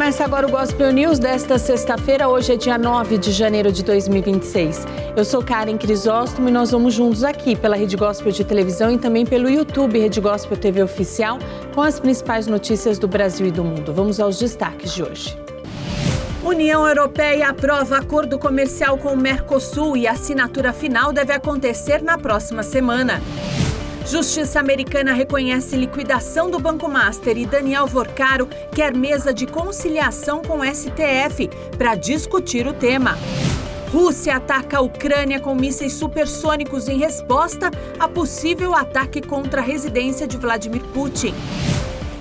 Começa agora o Gospel News desta sexta-feira. Hoje é dia 9 de janeiro de 2026. Eu sou Karen Crisóstomo e nós vamos juntos aqui pela Rede Gospel de televisão e também pelo YouTube Rede Gospel TV Oficial com as principais notícias do Brasil e do mundo. Vamos aos destaques de hoje. União Europeia aprova acordo comercial com o Mercosul e a assinatura final deve acontecer na próxima semana. Justiça americana reconhece liquidação do Banco Master e Daniel Vorcaro quer mesa de conciliação com o STF para discutir o tema. Rússia ataca a Ucrânia com mísseis supersônicos em resposta a possível ataque contra a residência de Vladimir Putin.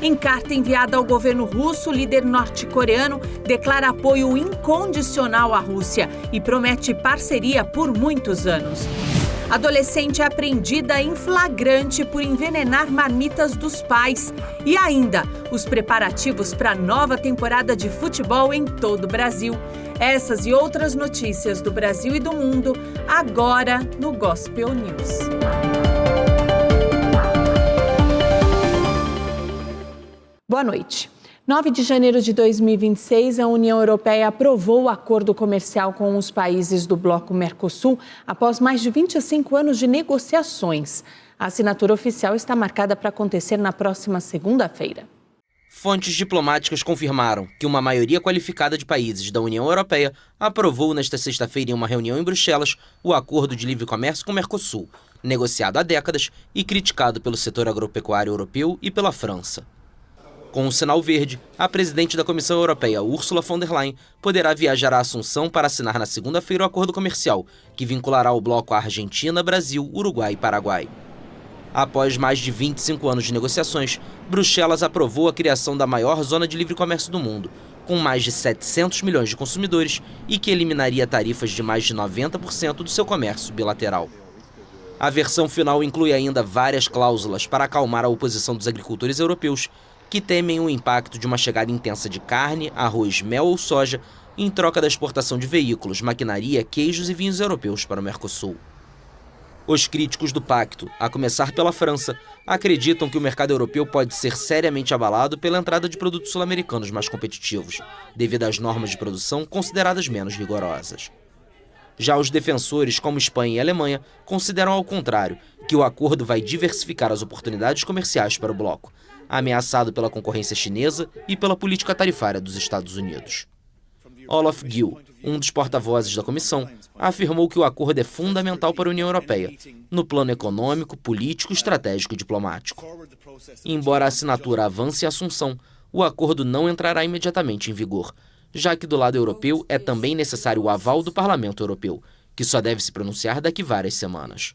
Em carta enviada ao governo russo, o líder norte-coreano declara apoio incondicional à Rússia e promete parceria por muitos anos. Adolescente é apreendida em flagrante por envenenar marmitas dos pais. E ainda, os preparativos para a nova temporada de futebol em todo o Brasil. Essas e outras notícias do Brasil e do mundo, agora no Gospel News. Boa noite. 9 de janeiro de 2026, a União Europeia aprovou o acordo comercial com os países do bloco Mercosul após mais de 25 anos de negociações. A assinatura oficial está marcada para acontecer na próxima segunda-feira. Fontes diplomáticas confirmaram que uma maioria qualificada de países da União Europeia aprovou nesta sexta-feira em uma reunião em Bruxelas o acordo de livre comércio com o Mercosul, negociado há décadas e criticado pelo setor agropecuário europeu e pela França. Com o sinal verde, a presidente da Comissão Europeia, Ursula von der Leyen, poderá viajar a Assunção para assinar na segunda-feira o acordo comercial, que vinculará o bloco a Argentina, Brasil, Uruguai e Paraguai. Após mais de 25 anos de negociações, Bruxelas aprovou a criação da maior zona de livre comércio do mundo, com mais de 700 milhões de consumidores e que eliminaria tarifas de mais de 90% do seu comércio bilateral. A versão final inclui ainda várias cláusulas para acalmar a oposição dos agricultores europeus, que temem o impacto de uma chegada intensa de carne, arroz, mel ou soja em troca da exportação de veículos, maquinaria, queijos e vinhos europeus para o Mercosul. Os críticos do pacto, a começar pela França, acreditam que o mercado europeu pode ser seriamente abalado pela entrada de produtos sul-americanos mais competitivos, devido às normas de produção consideradas menos rigorosas. Já os defensores, como Espanha e Alemanha, consideram ao contrário, que o acordo vai diversificar as oportunidades comerciais para o bloco, ameaçado pela concorrência chinesa e pela política tarifária dos Estados Unidos. Olaf Gill, um dos porta-vozes da comissão, afirmou que o acordo é fundamental para a União Europeia, no plano econômico, político, estratégico e diplomático. Embora a assinatura avance em Assunção, o acordo não entrará imediatamente em vigor, já que do lado europeu é também necessário o aval do Parlamento Europeu, que só deve se pronunciar daqui várias semanas.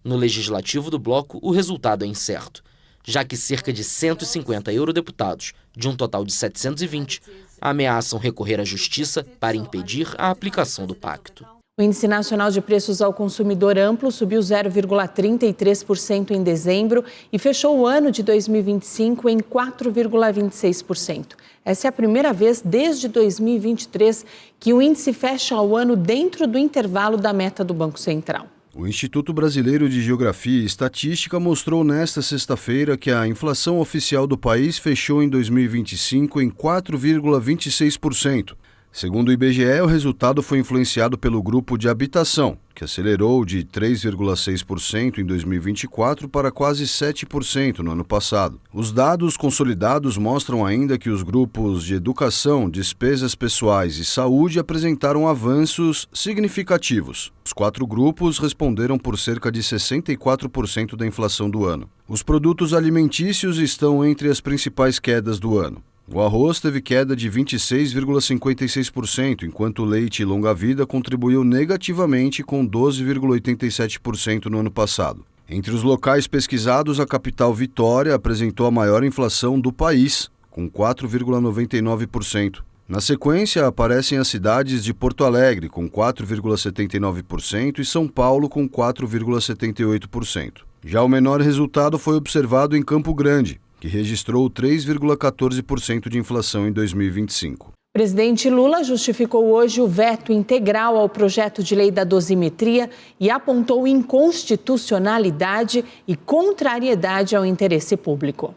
No legislativo do bloco, o resultado é incerto, já que cerca de 150 eurodeputados, de um total de 720, ameaçam recorrer à justiça para impedir a aplicação do pacto. O Índice Nacional de Preços ao Consumidor Amplo subiu 0,33% em dezembro e fechou o ano de 2025 em 4,26%. Essa é a primeira vez desde 2023 que o índice fecha o ano dentro do intervalo da meta do Banco Central. O Instituto Brasileiro de Geografia e Estatística mostrou nesta sexta-feira que a inflação oficial do país fechou em 2025 em 4,26%. Segundo o IBGE, o resultado foi influenciado pelo grupo de habitação, que acelerou de 3,6% em 2024 para quase 7% no ano passado. Os dados consolidados mostram ainda que os grupos de educação, despesas pessoais e saúde apresentaram avanços significativos. Os 4 grupos responderam por cerca de 64% da inflação do ano. Os produtos alimentícios estão entre as principais quedas do ano. O arroz teve queda de 26,56%, enquanto o leite e longa-vida contribuiu negativamente com 12,87% no ano passado. Entre os locais pesquisados, a capital Vitória apresentou a maior inflação do país, com 4,99%. Na sequência, aparecem as cidades de Porto Alegre, com 4,79%, e São Paulo, com 4,78%. Já o menor resultado foi observado em Campo Grande, que registrou 3,14% de inflação em 2025. O presidente Lula justificou hoje o veto integral ao projeto de lei da dosimetria e apontou inconstitucionalidade e contrariedade ao interesse público.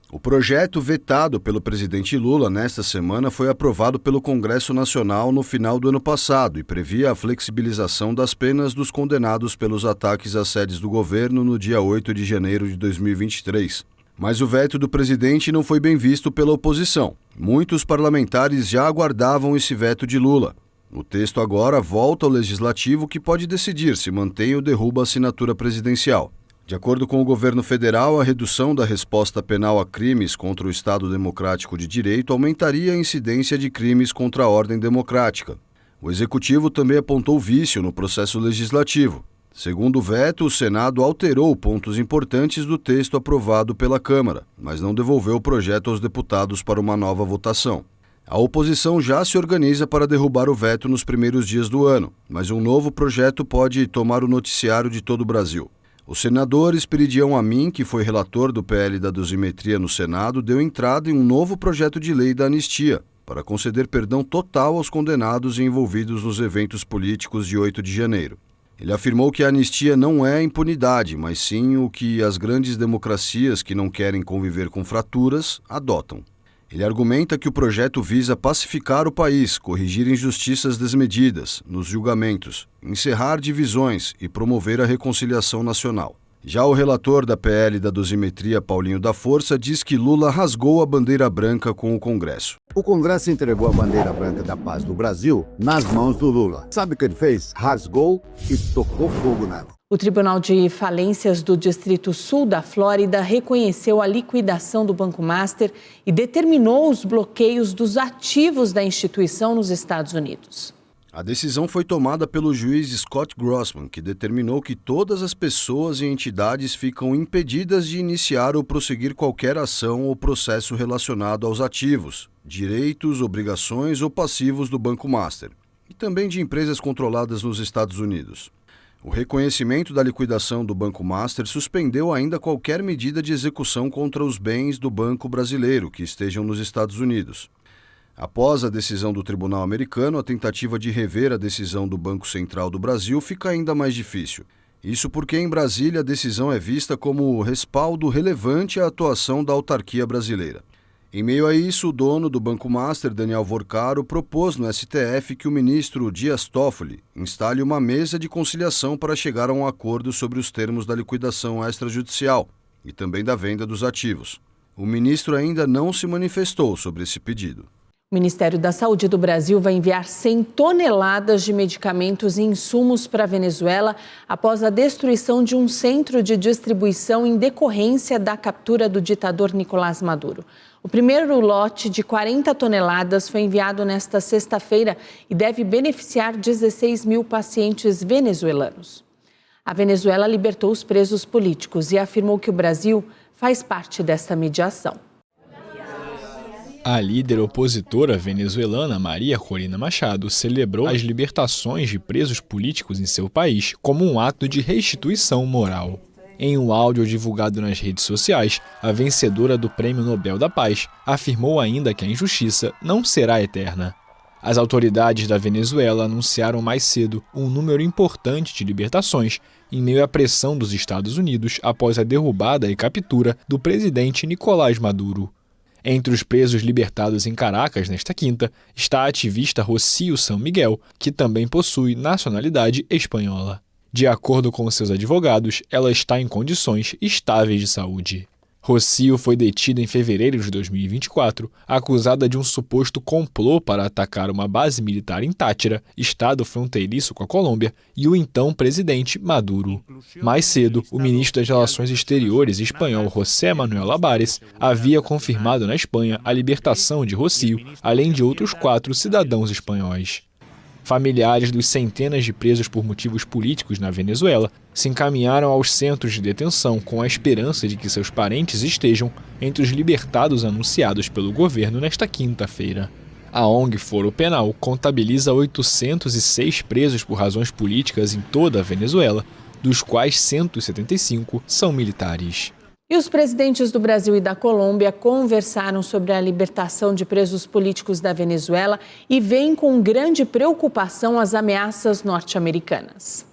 O projeto vetado pelo presidente Lula nesta semana foi aprovado pelo Congresso Nacional no final do ano passado e previa a flexibilização das penas dos condenados pelos ataques às sedes do governo no dia 8 de janeiro de 2023. Mas o veto do presidente não foi bem visto pela oposição. Muitos parlamentares já aguardavam esse veto de Lula. O texto agora volta ao Legislativo, que pode decidir se mantém ou derruba a assinatura presidencial. De acordo com o governo federal, a redução da resposta penal a crimes contra o Estado Democrático de Direito aumentaria a incidência de crimes contra a ordem democrática. O Executivo também apontou vício no processo legislativo. Segundo o veto, o Senado alterou pontos importantes do texto aprovado pela Câmara, mas não devolveu o projeto aos deputados para uma nova votação. A oposição já se organiza para derrubar o veto nos primeiros dias do ano, mas um novo projeto pode tomar o noticiário de todo o Brasil. O senador Esperidião Amin, que foi relator do PL da dosimetria no Senado, deu entrada em um novo projeto de lei da anistia, para conceder perdão total aos condenados e envolvidos nos eventos políticos de 8 de janeiro. Ele afirmou que a anistia não é impunidade, mas sim o que as grandes democracias que não querem conviver com fraturas adotam. Ele argumenta que o projeto visa pacificar o país, corrigir injustiças desmedidas nos julgamentos, encerrar divisões e promover a reconciliação nacional. Já o relator da PL da dosimetria, Paulinho da Força, diz que Lula rasgou a bandeira branca com o Congresso. O Congresso entregou a bandeira branca da paz do Brasil nas mãos do Lula. Sabe o que ele fez? Rasgou e tocou fogo nela. O Tribunal de Falências do Distrito Sul da Flórida reconheceu a liquidação do Banco Master e determinou os bloqueios dos ativos da instituição nos Estados Unidos. A decisão foi tomada pelo juiz Scott Grossman, que determinou que todas as pessoas e entidades ficam impedidas de iniciar ou prosseguir qualquer ação ou processo relacionado aos ativos, direitos, obrigações ou passivos do Banco Master, e também de empresas controladas nos Estados Unidos. O reconhecimento da liquidação do Banco Master suspendeu ainda qualquer medida de execução contra os bens do Banco Brasileiro que estejam nos Estados Unidos. Após a decisão do Tribunal Americano, a tentativa de rever a decisão do Banco Central do Brasil fica ainda mais difícil. Isso porque em Brasília a decisão é vista como respaldo relevante à atuação da autarquia brasileira. Em meio a isso, o dono do Banco Master, Daniel Vorcaro, propôs no STF que o ministro Dias Toffoli instale uma mesa de conciliação para chegar a um acordo sobre os termos da liquidação extrajudicial e também da venda dos ativos. O ministro ainda não se manifestou sobre esse pedido. O Ministério da Saúde do Brasil vai enviar 100 toneladas de medicamentos e insumos para a Venezuela após a destruição de um centro de distribuição em decorrência da captura do ditador Nicolás Maduro. O primeiro lote de 40 toneladas foi enviado nesta sexta-feira e deve beneficiar 16 mil pacientes venezuelanos. A Venezuela libertou os presos políticos e afirmou que o Brasil faz parte desta mediação. A líder opositora venezuelana Maria Corina Machado celebrou as libertações de presos políticos em seu país como um ato de restituição moral. Em um áudio divulgado nas redes sociais, a vencedora do Prêmio Nobel da Paz afirmou ainda que a injustiça não será eterna. As autoridades da Venezuela anunciaram mais cedo um número importante de libertações em meio à pressão dos Estados Unidos após a derrubada e captura do presidente Nicolás Maduro. Entre os presos libertados em Caracas nesta quinta está a ativista Rocío São Miguel, que também possui nacionalidade espanhola. De acordo com seus advogados, ela está em condições estáveis de saúde. Rocío foi detida em fevereiro de 2024, acusada de um suposto complô para atacar uma base militar em Táchira, estado fronteiriço com a Colômbia, e o então presidente Maduro. Mais cedo, o ministro das Relações Exteriores espanhol José Manuel Álvarez havia confirmado na Espanha a libertação de Rocío, além de outros 4 cidadãos espanhóis. Familiares dos centenas de presos por motivos políticos na Venezuela se encaminharam aos centros de detenção com a esperança de que seus parentes estejam entre os libertados anunciados pelo governo nesta quinta-feira. A ONG Foro Penal contabiliza 806 presos por razões políticas em toda a Venezuela, dos quais 175 são militares. E os presidentes do Brasil e da Colômbia conversaram sobre a libertação de presos políticos da Venezuela e veem com grande preocupação as ameaças norte-americanas.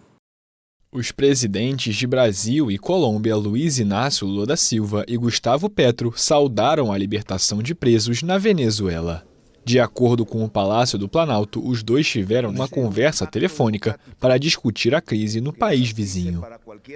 Os presidentes de Brasil e Colômbia, Luiz Inácio Lula da Silva e Gustavo Petro, saudaram a libertação de presos na Venezuela. De acordo com o Palácio do Planalto, os dois tiveram uma conversa telefônica para discutir a crise no país vizinho.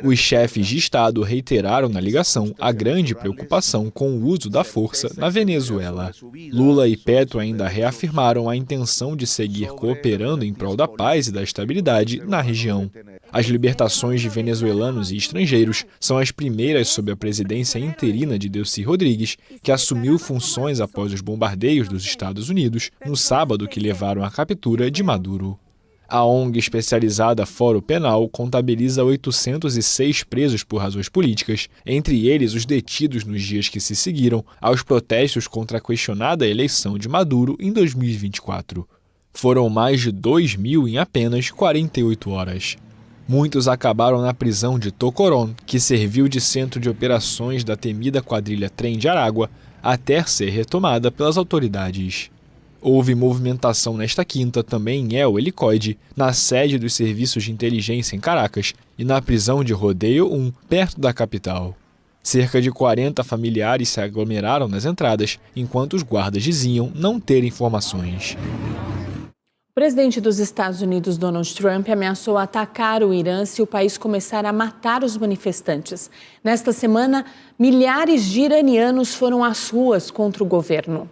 Os chefes de Estado reiteraram na ligação a grande preocupação com o uso da força na Venezuela. Lula e Petro ainda reafirmaram a intenção de seguir cooperando em prol da paz e da estabilidade na região. As libertações de venezuelanos e estrangeiros são as primeiras sob a presidência interina de Delcy Rodrigues, que assumiu funções após os bombardeios dos Estados Unidos no sábado que levaram à captura de Maduro. A ONG especializada Fórum Penal contabiliza 806 presos por razões políticas, entre eles os detidos nos dias que se seguiram aos protestos contra a questionada eleição de Maduro em 2024. Foram mais de 2.000 em apenas 48 horas. Muitos acabaram na prisão de Tocorón, que serviu de centro de operações da temida quadrilha Trem de Aragua, até ser retomada pelas autoridades. Houve movimentação nesta quinta também em El Helicoide, na sede dos serviços de inteligência em Caracas e na prisão de Rodeio 1, perto da capital. Cerca de 40 familiares se aglomeraram nas entradas, enquanto os guardas diziam não ter informações. O presidente dos Estados Unidos, Donald Trump, ameaçou atacar o Irã se o país começar a matar os manifestantes. Nesta semana, milhares de iranianos foram às ruas contra o governo.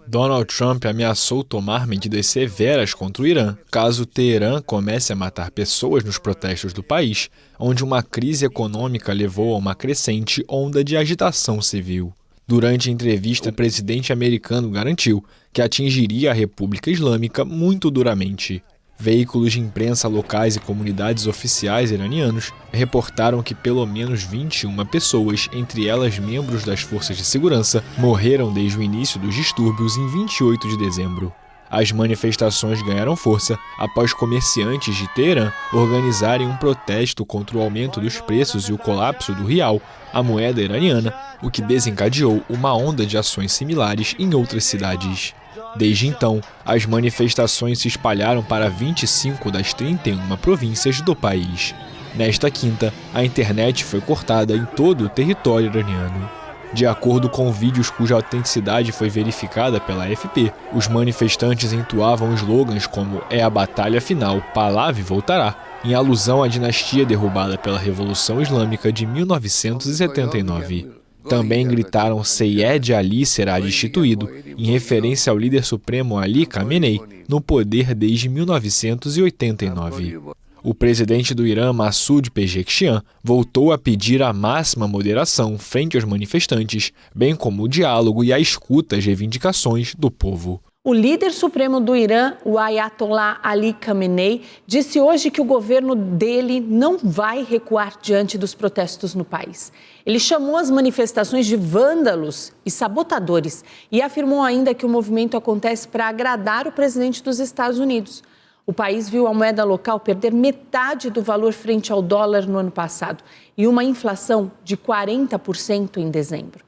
Donald Trump ameaçou tomar medidas severas contra o Irã, caso Teherã comece a matar pessoas nos protestos do país, onde uma crise econômica levou a uma crescente onda de agitação civil. Durante a entrevista, o presidente americano garantiu que atingiria a República Islâmica muito duramente. Veículos de imprensa locais e comunidades oficiais iranianos reportaram que pelo menos 21 pessoas, entre elas membros das forças de segurança, morreram desde o início dos distúrbios em 28 de dezembro. As manifestações ganharam força após comerciantes de Teherã organizarem um protesto contra o aumento dos preços e o colapso do rial, a moeda iraniana, o que desencadeou uma onda de ações similares em outras cidades. Desde então, as manifestações se espalharam para 25 das 31 províncias do país. Nesta quinta, a internet foi cortada em todo o território iraniano. De acordo com vídeos cuja autenticidade foi verificada pela AFP, os manifestantes entoavam slogans como "É a batalha final, Pahlavi voltará", em alusão à dinastia derrubada pela Revolução Islâmica de 1979. Também gritaram "Seyed Ali será destituído", em referência ao líder supremo Ali Khamenei, no poder desde 1989. O presidente do Irã, Massoud Pezeshkian, voltou a pedir a máxima moderação frente aos manifestantes, bem como o diálogo e a escuta às reivindicações do povo. O líder supremo do Irã, o Ayatollah Ali Khamenei, disse hoje que o governo dele não vai recuar diante dos protestos no país. Ele chamou as manifestações de vândalos e sabotadores e afirmou ainda que o movimento acontece para agradar o presidente dos Estados Unidos. O país viu a moeda local perder metade do valor frente ao dólar no ano passado e uma inflação de 40% em dezembro.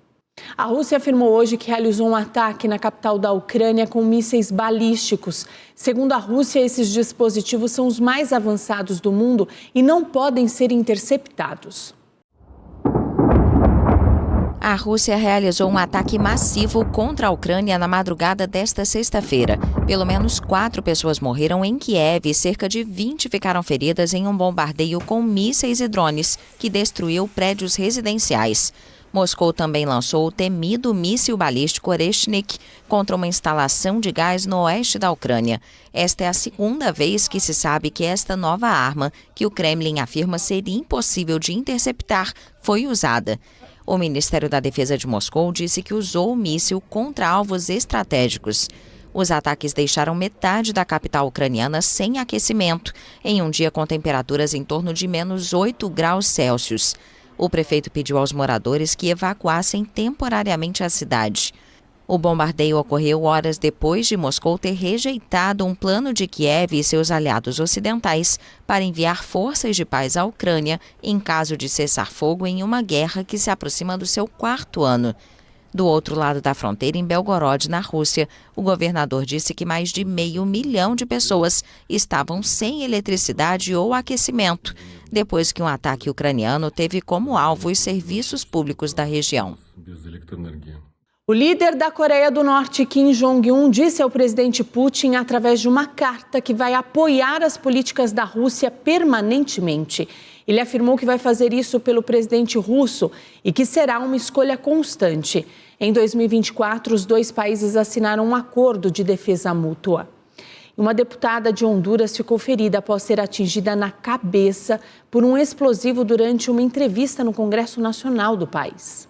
A Rússia afirmou hoje que realizou um ataque na capital da Ucrânia com mísseis balísticos. Segundo a Rússia, esses dispositivos são os mais avançados do mundo e não podem ser interceptados. A Rússia realizou um ataque massivo contra a Ucrânia na madrugada desta sexta-feira. Pelo menos 4 pessoas morreram em Kiev e cerca de 20 ficaram feridas em um bombardeio com mísseis e drones que destruiu prédios residenciais. Moscou também lançou o temido míssil balístico Oreshnik contra uma instalação de gás no oeste da Ucrânia. Esta é a segunda vez que se sabe que esta nova arma, que o Kremlin afirma ser impossível de interceptar, foi usada. O Ministério da Defesa de Moscou disse que usou o míssil contra alvos estratégicos. Os ataques deixaram metade da capital ucraniana sem aquecimento, em um dia com temperaturas em torno de menos 8 graus Celsius. O prefeito pediu aos moradores que evacuassem temporariamente a cidade. O bombardeio ocorreu horas depois de Moscou ter rejeitado um plano de Kiev e seus aliados ocidentais para enviar forças de paz à Ucrânia em caso de cessar fogo em uma guerra que se aproxima do seu 4º ano. Do outro lado da fronteira, em Belgorod, na Rússia, o governador disse que mais de 500 mil de pessoas estavam sem eletricidade ou aquecimento, depois que um ataque ucraniano teve como alvo os serviços públicos da região. O líder da Coreia do Norte, Kim Jong-un, disse ao presidente Putin, através de uma carta, que vai apoiar as políticas da Rússia permanentemente. Ele afirmou que vai fazer isso pelo presidente russo e que será uma escolha constante. Em 2024, os dois países assinaram um acordo de defesa mútua. Uma deputada de Honduras ficou ferida após ser atingida na cabeça por um explosivo durante uma entrevista no Congresso Nacional do país.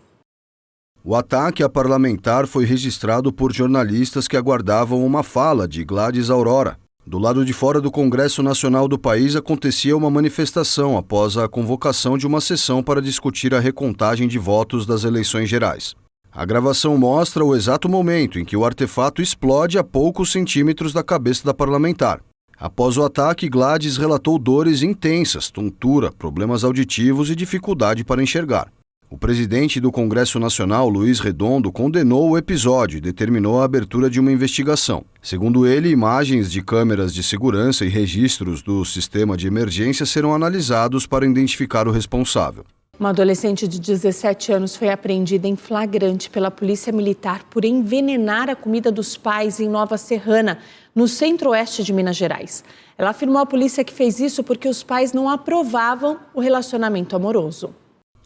O ataque a parlamentar foi registrado por jornalistas que aguardavam uma fala de Gladys Aurora. Do lado de fora do Congresso Nacional do país acontecia uma manifestação após a convocação de uma sessão para discutir a recontagem de votos das eleições gerais. A gravação mostra o exato momento em que o artefato explode a poucos centímetros da cabeça da parlamentar. Após o ataque, Gladys relatou dores intensas, tontura, problemas auditivos e dificuldade para enxergar. O presidente do Congresso Nacional, Luiz Redondo, condenou o episódio e determinou a abertura de uma investigação. Segundo ele, imagens de câmeras de segurança e registros do sistema de emergência serão analisados para identificar o responsável. Uma adolescente de 17 anos foi apreendida em flagrante pela Polícia Militar por envenenar a comida dos pais em Nova Serrana, no centro-oeste de Minas Gerais. Ela afirmou à polícia que fez isso porque os pais não aprovavam o relacionamento amoroso.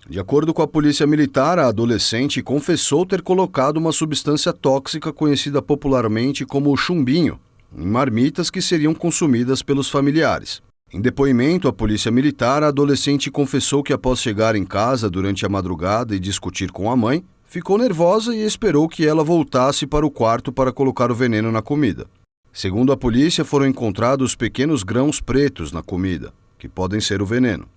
De acordo com a Polícia Militar, a adolescente confessou ter colocado uma substância tóxica conhecida popularmente como chumbinho em marmitas que seriam consumidas pelos familiares. Em depoimento à Polícia Militar, a adolescente confessou que após chegar em casa durante a madrugada e discutir com a mãe, ficou nervosa e esperou que ela voltasse para o quarto para colocar o veneno na comida. Segundo a polícia, foram encontrados pequenos grãos pretos na comida, que podem ser o veneno.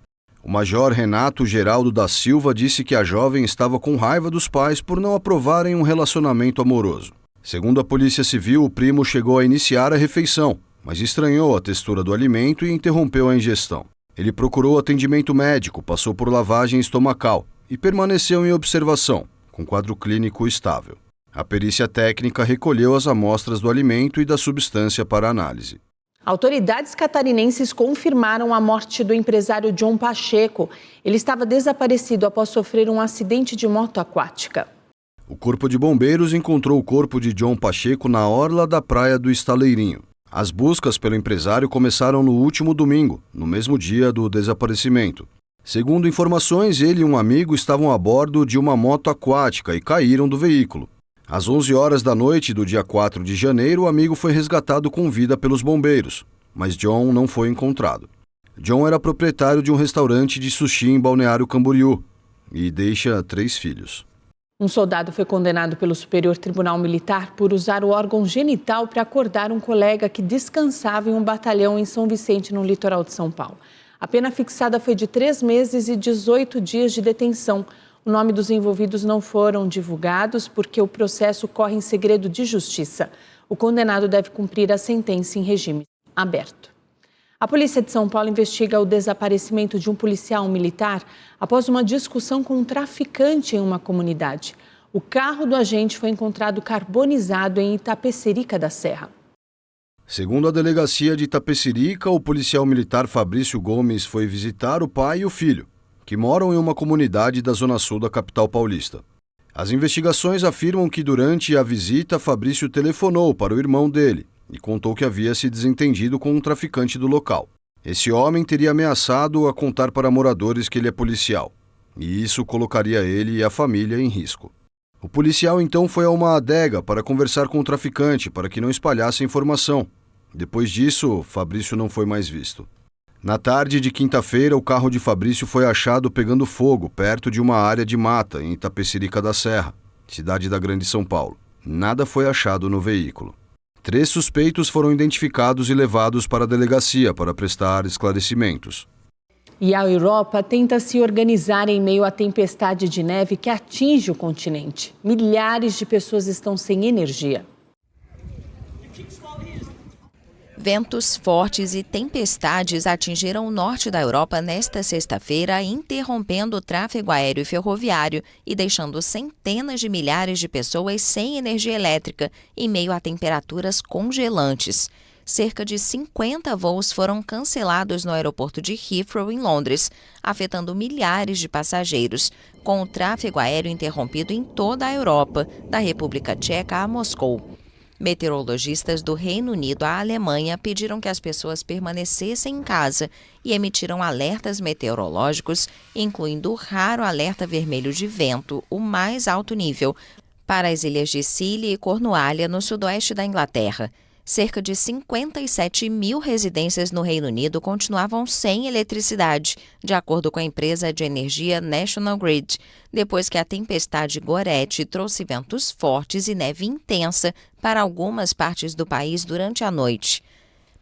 O major Renato Geraldo da Silva disse que a jovem estava com raiva dos pais por não aprovarem um relacionamento amoroso. Segundo a Polícia Civil, o primo chegou a iniciar a refeição, mas estranhou a textura do alimento e interrompeu a ingestão. Ele procurou atendimento médico, passou por lavagem estomacal e permaneceu em observação, com quadro clínico estável. A perícia técnica recolheu as amostras do alimento e da substância para análise. Autoridades catarinenses confirmaram a morte do empresário John Pacheco. Ele estava desaparecido após sofrer um acidente de moto aquática. O Corpo de Bombeiros encontrou o corpo de John Pacheco na orla da praia do Estaleirinho. As buscas pelo empresário começaram no último domingo, no mesmo dia do desaparecimento. Segundo informações, ele e um amigo estavam a bordo de uma moto aquática e caíram do veículo. Às 11 horas da noite do dia 4 de janeiro, o amigo foi resgatado com vida pelos bombeiros, mas John não foi encontrado. John era proprietário de um restaurante de sushi em Balneário Camboriú e deixa 3 filhos. Um soldado foi condenado pelo Superior Tribunal Militar por usar o órgão genital para acordar um colega que descansava em um batalhão em São Vicente, no litoral de São Paulo. A pena fixada foi de 3 meses e 18 dias de detenção. O nome dos envolvidos não foram divulgados porque o processo corre em segredo de justiça. O condenado deve cumprir a sentença em regime aberto. A polícia de São Paulo investiga o desaparecimento de um policial militar após uma discussão com um traficante em uma comunidade. O carro do agente foi encontrado carbonizado em Itapecerica da Serra. Segundo a delegacia de Itapecerica, o policial militar Fabrício Gomes foi visitar o pai e o filho, que moram em uma comunidade da zona sul da capital paulista. As investigações afirmam que durante a visita, Fabrício telefonou para o irmão dele e contou que havia se desentendido com um traficante do local. Esse homem teria ameaçado a contar para moradores que ele é policial, e isso colocaria ele e a família em risco. O policial então foi a uma adega para conversar com o traficante para que não espalhasse a informação. Depois disso, Fabrício não foi mais visto. Na tarde de quinta-feira, o carro de Fabrício foi achado pegando fogo perto de uma área de mata em Itapecerica da Serra, cidade da Grande São Paulo. Nada foi achado no veículo. 3 suspeitos foram identificados e levados para a delegacia para prestar esclarecimentos. E a Europa tenta se organizar em meio à tempestade de neve que atinge o continente. Milhares de pessoas estão sem energia. Ventos fortes e tempestades atingiram o norte da Europa nesta sexta-feira, interrompendo o tráfego aéreo e ferroviário e deixando centenas de milhares de pessoas sem energia elétrica em meio a temperaturas congelantes. Cerca de 50 voos foram cancelados no aeroporto de Heathrow, em Londres, afetando milhares de passageiros, com o tráfego aéreo interrompido em toda a Europa, da República Tcheca a Moscou. Meteorologistas do Reino Unido à Alemanha pediram que as pessoas permanecessem em casa e emitiram alertas meteorológicos, incluindo o raro alerta vermelho de vento, o mais alto nível, para as ilhas de Scilly e Cornualha, no sudoeste da Inglaterra. Cerca de 57 mil residências no Reino Unido continuavam sem eletricidade, de acordo com a empresa de energia National Grid, depois que a tempestade Gorete trouxe ventos fortes e neve intensa para algumas partes do país durante a noite.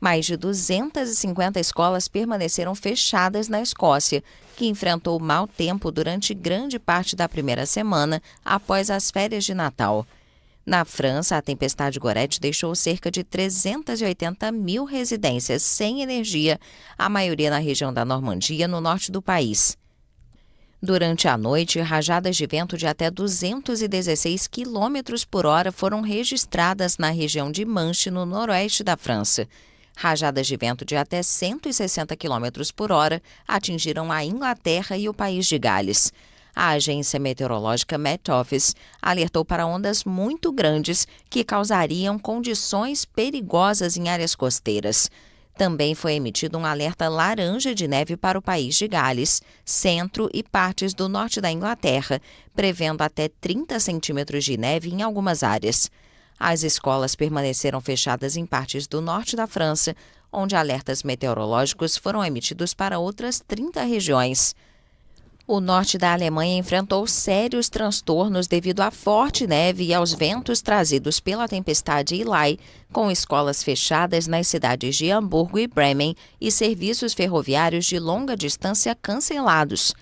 Mais de 250 escolas permaneceram fechadas na Escócia, que enfrentou mau tempo durante grande parte da primeira semana após as férias de Natal. Na França, a tempestade Gorete deixou cerca de 380 mil residências sem energia, a maioria na região da Normandia, no norte do país. Durante a noite, rajadas de vento de até 216 km por hora foram registradas na região de Manche, no noroeste da França. Rajadas de vento de até 160 km por hora atingiram a Inglaterra e o país de Gales. A agência meteorológica Met Office alertou para ondas muito grandes que causariam condições perigosas em áreas costeiras. Também foi emitido um alerta laranja de neve para o país de Gales, centro e partes do norte da Inglaterra, prevendo até 30 centímetros de neve em algumas áreas. As escolas permaneceram fechadas em partes do norte da França, onde alertas meteorológicos foram emitidos para outras 30 regiões. O norte da Alemanha enfrentou sérios transtornos devido à forte neve e aos ventos trazidos pela tempestade Eli, com escolas fechadas nas cidades de Hamburgo e Bremen e serviços ferroviários de longa distância cancelados.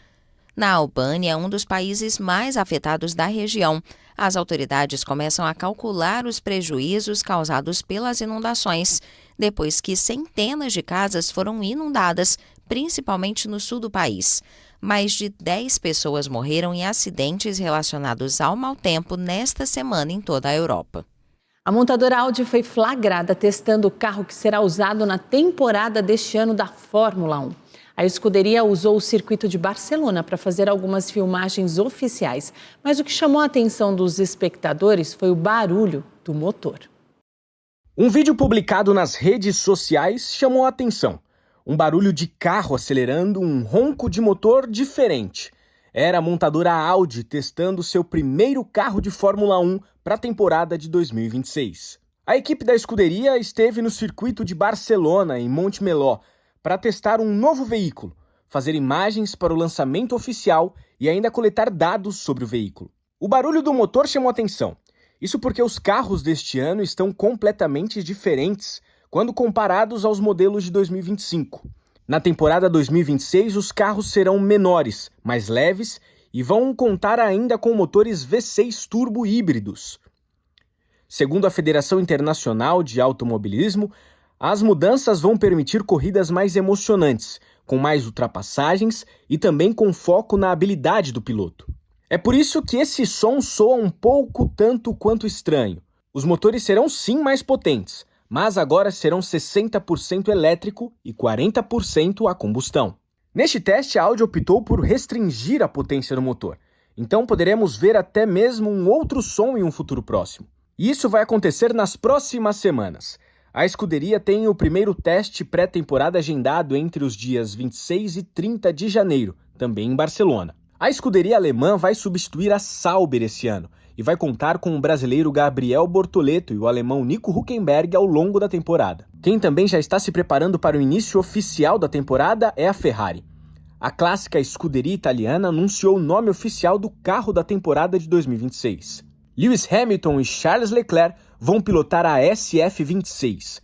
Na Albânia, um dos países mais afetados da região, as autoridades começam a calcular os prejuízos causados pelas inundações, depois que centenas de casas foram inundadas, principalmente no sul do país. Mais de 10 pessoas morreram em acidentes relacionados ao mau tempo nesta semana em toda a Europa. A montadora Audi foi flagrada testando o carro que será usado na temporada deste ano da Fórmula 1. A escuderia usou o circuito de Barcelona para fazer algumas filmagens oficiais, mas o que chamou a atenção dos espectadores foi o barulho do motor. Um vídeo publicado nas redes sociais chamou a atenção. Um barulho de carro acelerando, um ronco de motor diferente. Era a montadora Audi testando seu primeiro carro de Fórmula 1 para a temporada de 2026. A equipe da escuderia esteve no circuito de Barcelona, em Montmeló, para testar um novo veículo, fazer imagens para o lançamento oficial e ainda coletar dados sobre o veículo. O barulho do motor chamou atenção. Isso porque os carros deste ano estão completamente diferentes quando comparados aos modelos de 2025. Na temporada 2026, os carros serão menores, mais leves e vão contar ainda com motores V6 turbo híbridos. Segundo a Federação Internacional de Automobilismo, as mudanças vão permitir corridas mais emocionantes, com mais ultrapassagens e também com foco na habilidade do piloto. É por isso que esse som soa um pouco tanto quanto estranho. Os motores serão sim mais potentes, mas agora serão 60% elétrico e 40% a combustão. Neste teste, a Audi optou por restringir a potência do motor, então poderemos ver até mesmo um outro som em um futuro próximo. E isso vai acontecer nas próximas semanas. A escuderia tem o primeiro teste pré-temporada agendado entre os dias 26 e 30 de janeiro, também em Barcelona. A escuderia alemã vai substituir a Sauber esse ano, e vai contar com o brasileiro Gabriel Bortoleto e o alemão Nico Hülkenberg ao longo da temporada. Quem também já está se preparando para o início oficial da temporada é a Ferrari. A clássica escuderia italiana anunciou o nome oficial do carro da temporada de 2026. Lewis Hamilton e Charles Leclerc vão pilotar a SF26.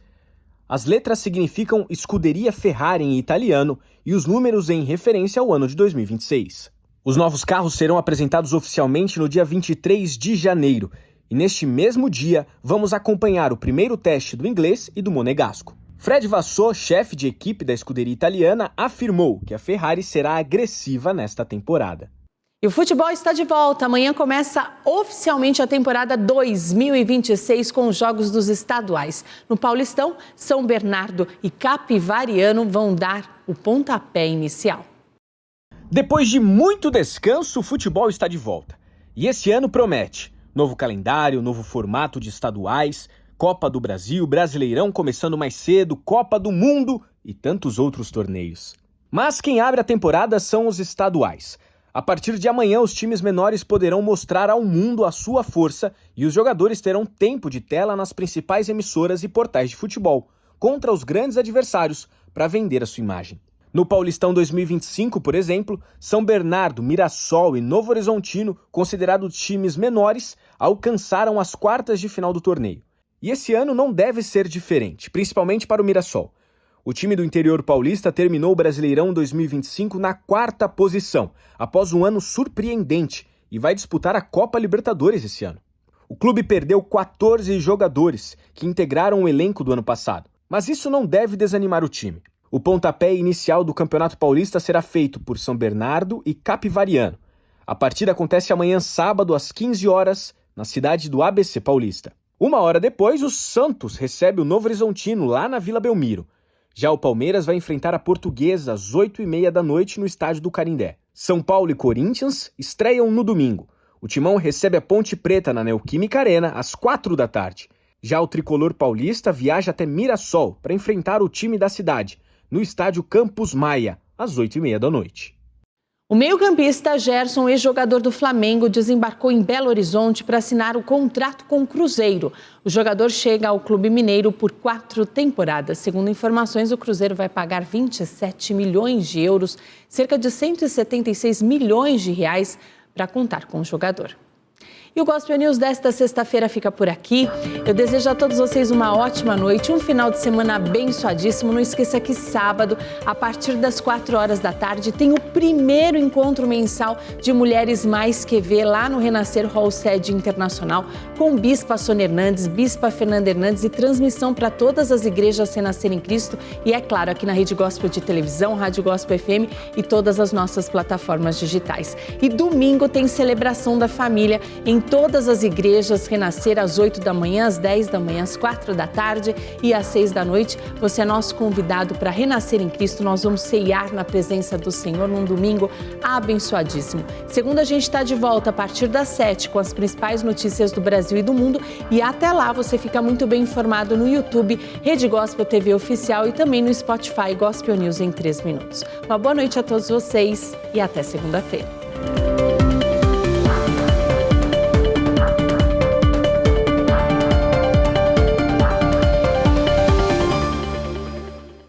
As letras significam Escuderia Ferrari em italiano e os números em referência ao ano de 2026. Os novos carros serão apresentados oficialmente no dia 23 de janeiro, e neste mesmo dia vamos acompanhar o primeiro teste do inglês e do monegasco. Fred Vasseur, chefe de equipe da escuderia italiana, afirmou que a Ferrari será agressiva nesta temporada. E o futebol está de volta. Amanhã começa oficialmente a temporada 2026 com os jogos dos estaduais. No Paulistão, São Bernardo e Capivariano vão dar o pontapé inicial. Depois de muito descanso, o futebol está de volta. E esse ano promete. Novo calendário, novo formato de estaduais, Copa do Brasil, Brasileirão começando mais cedo, Copa do Mundo e tantos outros torneios. Mas quem abre a temporada são os estaduais. A partir de amanhã, os times menores poderão mostrar ao mundo a sua força e os jogadores terão tempo de tela nas principais emissoras e portais de futebol, contra os grandes adversários, para vender a sua imagem. No Paulistão 2025, por exemplo, São Bernardo, Mirassol e Novo Horizontino, considerados times menores, alcançaram as quartas de final do torneio. E esse ano não deve ser diferente, principalmente para o Mirassol. O time do interior paulista terminou o Brasileirão 2025 na 4ª posição, após um ano surpreendente, e vai disputar a Copa Libertadores esse ano. O clube perdeu 14 jogadores que integraram o elenco do ano passado, mas isso não deve desanimar o time. O pontapé inicial do Campeonato Paulista será feito por São Bernardo e Capivariano. A partida acontece amanhã sábado às 15 horas, na cidade do ABC Paulista. 1 hora depois, o Santos recebe o Novo Horizontino lá na Vila Belmiro. Já o Palmeiras vai enfrentar a Portuguesa às 8h30 da noite no estádio do Canindé. São Paulo e Corinthians estreiam no domingo. O Timão recebe a Ponte Preta na Neoquímica Arena às 4 da tarde. Já o tricolor paulista viaja até Mirassol para enfrentar o time da cidade, no estádio Campos Maia, às 8h30 da noite. O meio-campista Gerson, ex-jogador do Flamengo, desembarcou em Belo Horizonte para assinar o contrato com o Cruzeiro. O jogador chega ao clube mineiro por 4 temporadas. Segundo informações, o Cruzeiro vai pagar 27 milhões de euros, cerca de 176 milhões de reais, para contar com o jogador. E o Gospel News desta sexta-feira fica por aqui. Eu desejo a todos vocês uma ótima noite, um final de semana abençoadíssimo. Não esqueça que sábado, a partir das 4 horas da tarde, tem o primeiro encontro mensal de Mulheres Mais QV lá no Renascer Hall Sede Internacional, com Bispa Sônia Hernandes, Bispa Fernanda Hernandes e transmissão para todas as igrejas Renascer em Cristo e, é claro, aqui na Rede Gospel de Televisão, Rádio Gospel FM e todas as nossas plataformas digitais. E domingo tem celebração da família em todas as igrejas Renascer às 8 da manhã, às 10 da manhã, às 4 da tarde e às 6 da noite. Você é nosso convidado para Renascer em Cristo. Nós vamos ceiar na presença do Senhor num domingo abençoadíssimo. Segunda, a gente está de volta a partir das 7 com as principais notícias do Brasil e do mundo. E até lá você fica muito bem informado no YouTube, Rede Gospel TV Oficial e também no Spotify Gospel News em 3 minutos. Uma boa noite a todos vocês e até segunda-feira.